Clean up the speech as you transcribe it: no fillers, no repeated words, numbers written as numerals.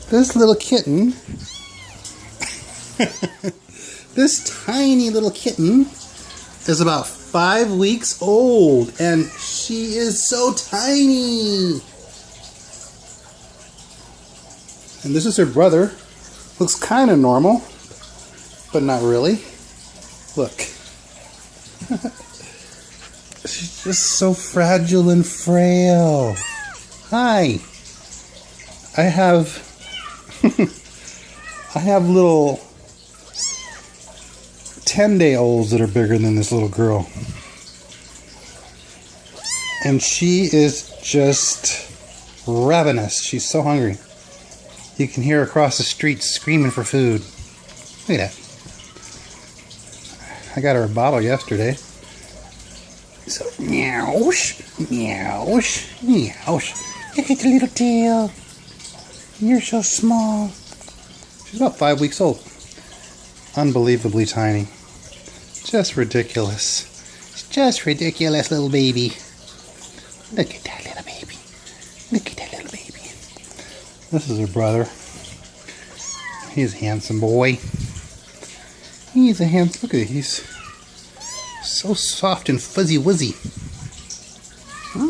This little kitten, this tiny little kitten is about 5 weeks old, and she is so tiny. And this is her brother. Looks kind of normal, but not really. Look. She's just so fragile and frail. Hi. I have little 10-day-olds that are bigger than this little girl. And she is just ravenous. She's so hungry. You can hear her across the street screaming for food. Look at that. I got her a bottle yesterday. So, meowsh, meowsh, meowsh. Look at the little tail. You're so small. She's about 5 weeks old. Unbelievably tiny. Just ridiculous. It's just ridiculous, little baby. Look at that little baby. Look at that little baby. This is her brother. He's a handsome boy. He's a handsome. Look at it. He's so soft and fuzzy wuzzy.